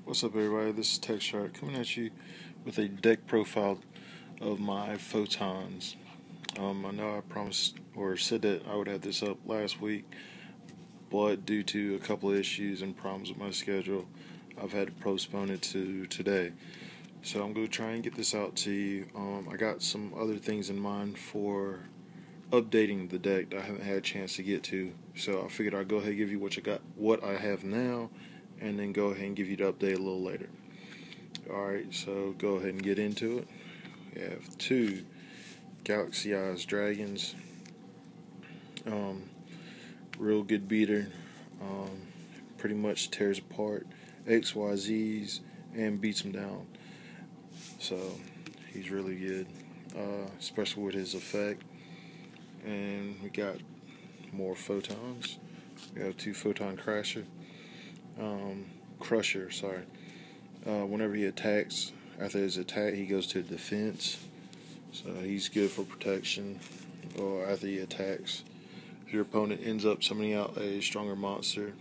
What's up, everybody? This is Tech Shark coming at you with a deck profile of my photons. I know I promised or said that I would have this up last week, but due to a couple of issues and problems with my schedule, I've had to postpone it to today. So I'm going to try and get this out to you. I got some other things in mind for updating the deck that I haven't had a chance to get to. So I figured I'd go ahead and give you what I have now, and then go ahead and give you the update a little later. Alright, so go ahead and get into it. We have two Galaxy Eyes Dragons. Real good beater. Pretty much tears apart XYZs and beats them down. So he's really good, especially with his effect. And we got more photons. We have two Photon Crusher. Whenever he attacks, after his attack, he goes to defense. So he's good for protection. Or after he attacks, if your opponent ends up summoning out a stronger monster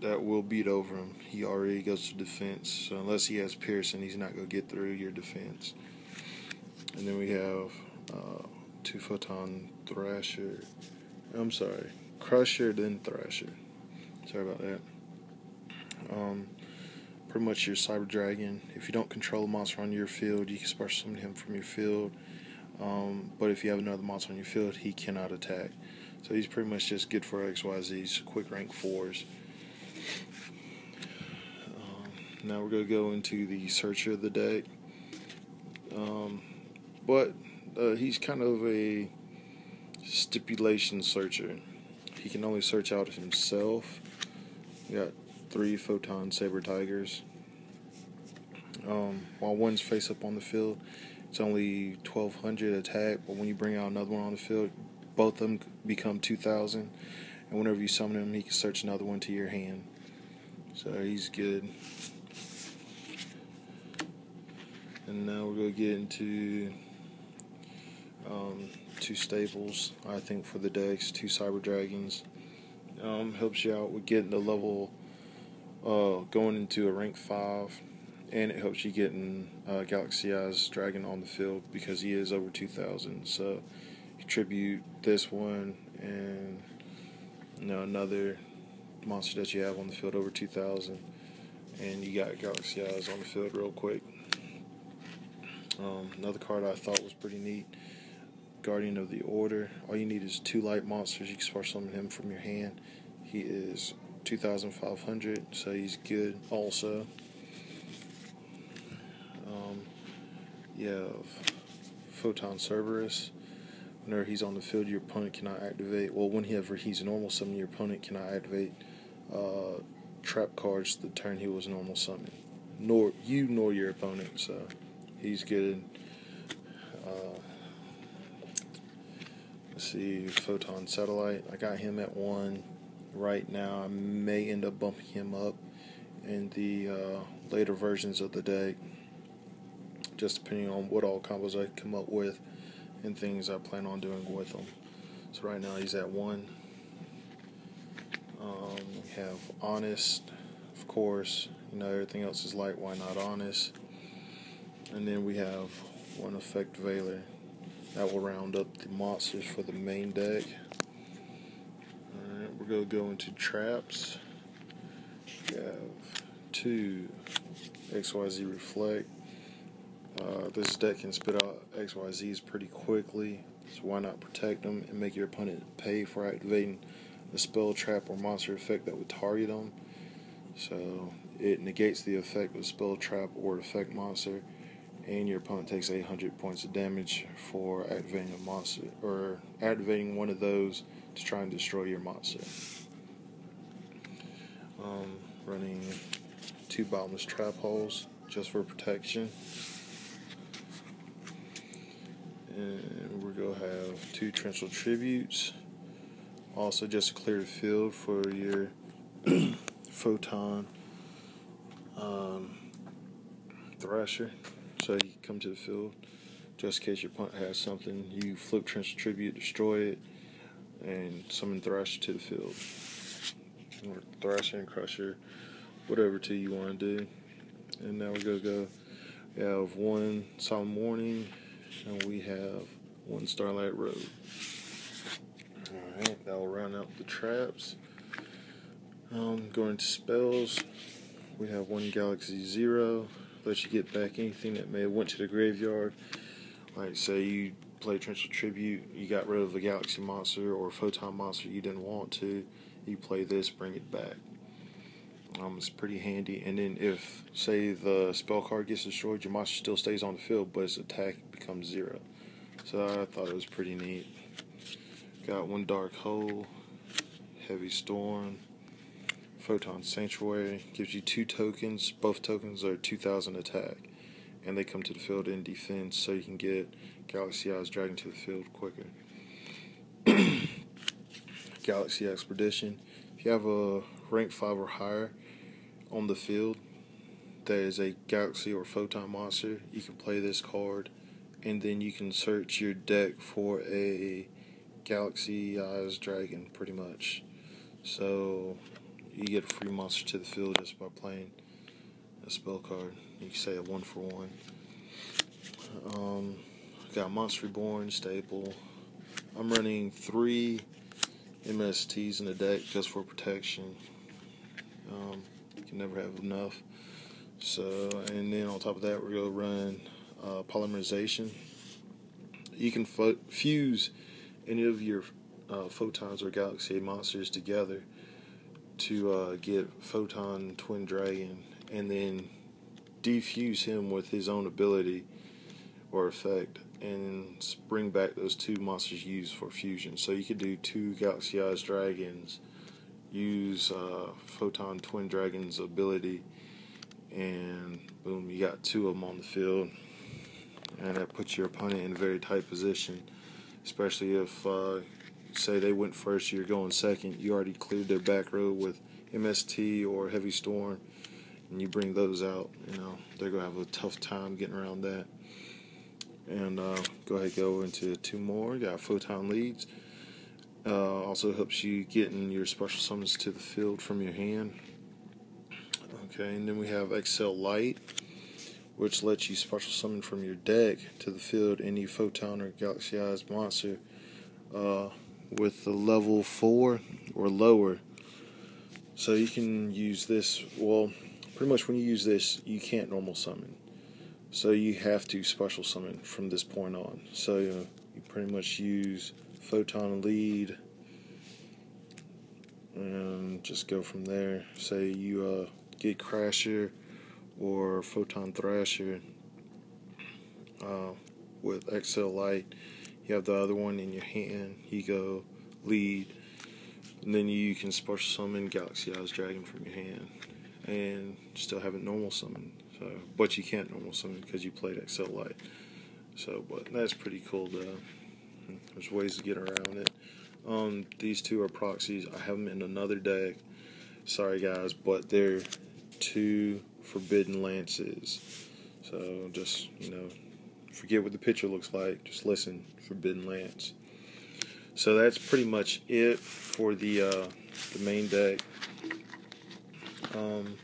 that will beat over him, he already goes to defense. So unless he has piercing, he's not going to get through your defense. And then we have two Photon Crusher, then Thrasher. Sorry about that. Pretty much your Cyber Dragon. If you don't control a monster on your field, you can special summon him from your field. But if you have another monster on your field, he cannot attack. So he's pretty much just good for XYZs, quick rank 4s. Now we're going to go into the Searcher of the deck. But he's kind of a stipulation searcher. He can only search out himself. We got 3 Photon Saber Tigers. While one's face up on the field, it's only 1200 attack, but when you bring out another one on the field, both of them become 2000, and whenever you summon him, he can search another one to your hand. So he's good. And now we're going to get into two staples, I think, for the decks. 2 Cyber Dragons. Helps you out with getting the level, going into a rank 5, and it helps you getting Galaxy Eyes Dragon on the field because he is over 2000. So contribute this one and another monster that you have on the field over 2000, and you got Galaxy Eyes on the field real quick. Another card I thought was pretty neat, Guardian of the Order. All you need is 2 light monsters. You can special summon him from your hand. He is 2500, so he's good also. You have Photon Cerberus. Whenever he's on the field, your opponent cannot activate. Well, whenever he's normal summon, your opponent cannot activate trap cards the turn he was normal summon. Nor your opponent. So he's good. Let's see, Photon Satellite. I got him at 1 right now. I may end up bumping him up in the later versions of the deck, just depending on what all combos I come up with and things I plan on doing with them. So right now he's at 1. We have Honest, of course. Everything else is light. Why not Honest? And then we have one Effect Veiler. That will round up the monsters for the main deck. Alright, we're going to go into traps. We have 2 XYZ Reflect. This deck can spit out XYZs pretty quickly, so why not protect them and make your opponent pay for activating a spell, trap, or monster effect that would target them. So it negates the effect of a spell, trap, or effect monster, and your opponent takes 800 points of damage for activating a monster, or activating one of those to try and destroy your monster. Running 2 Bottomless Trap Holes just for protection. And we're going to have 2 Torrential Tributes, also just to clear the field for your Photon Thrasher. So you come to the field, just in case your opponent has something, you flip Torrential Tribute, destroy it, and summon Thrasher to the field. Or Thrasher and Crusher, whatever two you want to do. And now we're going to go. We have one Solemn Warning, and we have one Starlight Road. Alright, that will round out the traps. Going to spells, we have one Galaxy Zero. Lets you get back anything that may have went to the graveyard. Like, say you play Torrential Tribute, you got rid of a Galaxy monster or a Photon monster you didn't want to. You play this, bring it back. It's pretty handy. And then if, say, the spell card gets destroyed, your monster still stays on the field, but its attack becomes 0. So I thought it was pretty neat. Got one Dark Hole, Heavy Storm, Photon Sanctuary. Gives you 2 tokens. Both tokens are 2,000 attack. And they come to the field in defense, so you can get Galaxy Eyes Dragon to the field quicker. Galaxy Expedition. If you have a rank 5 or higher on the field that is a Galaxy or Photon monster, you can play this card, and then you can search your deck for a Galaxy Eyes Dragon, pretty much. So you get a free monster to the field just by playing a spell card. You can say a 1-for-1. Got Monster Reborn, staple. I'm running 3 MSTs in the deck just for protection. You can never have enough. So, and then on top of that, we're going to run Polymerization. You can fuse any of your Photons or Galaxy monsters together to get Photon Twin Dragon, and then defuse him with his own ability or effect, and bring back those 2 monsters used for fusion. So you could do 2 Galaxy Eyes Dragons, use Photon Twin Dragon's ability, and boom, you got 2 of them on the field. And that puts your opponent in a very tight position, especially if, say they went first, you're going second. You already cleared their back row with MST or Heavy Storm, and you bring those out. They're going to have a tough time getting around that. And go ahead and go into 2 more. Got Photon Leads. Also helps you getting your special summons to the field from your hand. Okay, and then we have Excel Light, which lets you special summon from your deck to the field any Photon or Galaxy Eyes monster with the level 4 or lower. So you can use this, well, pretty much when you use this, you can't normal summon. So you have to special summon from this point on. So you pretty much use Photon Lead and just go from there. Say you get Crasher or Photon Thrasher with Excel Light. You have the other one in your hand. You go Lead, and then you can special summon Galaxy Eyes Dragon from your hand and still have it normal summon. But you can't normal summon because you played Excel Light. But that's pretty cool though. There's ways to get around it. These 2 are proxies. I have them in another deck. Sorry guys, but they're 2 Forbidden Lances. So just, forget what the picture looks like. Just listen, Forbidden Lance. So that's pretty much it for the main deck. I'm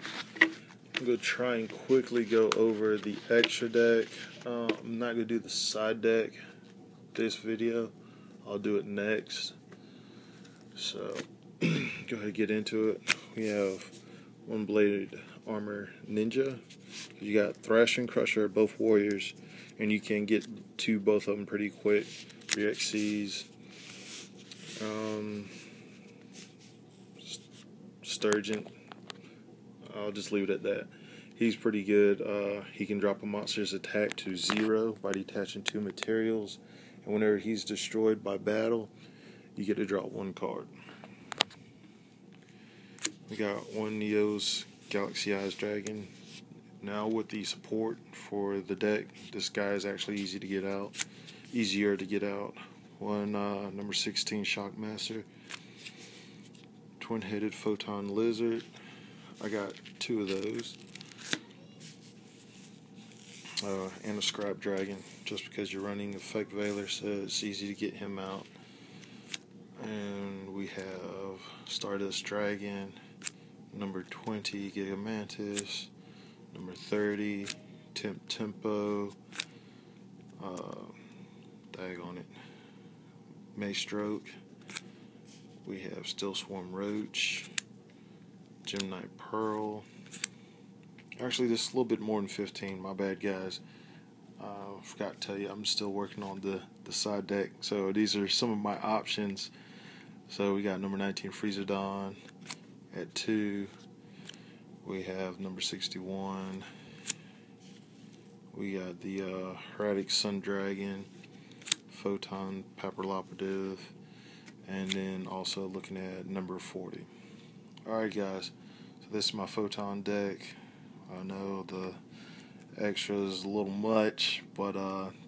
going to try and quickly go over the extra deck. I'm not going to do the side deck this video. I'll do it next. So, go ahead and get into it. We have One Bladed Armor Ninja. You got Thrasher and Crusher, both warriors, and you can get to both of them pretty quick for your XCs. Sturgeon. I'll just leave it at that. He's pretty good. He can drop a monster's attack to 0 by detaching 2 materials, and whenever he's destroyed by battle, you get to drop 1 card. We got one Neos Galaxy Eyes Dragon. Now with the support for the deck, this guy is actually easier to get out. One number 16 Shockmaster, Twin-Headed Photon Lizard. I got 2 of those. And a Scrap Dragon, just because you're running Effect Veiler, so it's easy to get him out. And we have Stardust Dragon, number 20 Gigamantis, Number 30, Tempo, daggone it, Maystroke. We have Still Swarm Roach, Gemini Pearl. Actually, this is a little bit more than 15. My bad, guys. Forgot to tell you, I'm still working on the side deck. So these are some of my options. So we got number 19, Freezodon. At 2, we have number 61. We got the Heradic Sun Dragon, Photon Papilloperative, and then also looking at number 40. Alright, guys, so this is my Photon deck. I know the extra is a little much, but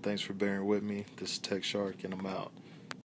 thanks for bearing with me. This is Tech Shark, and I'm out.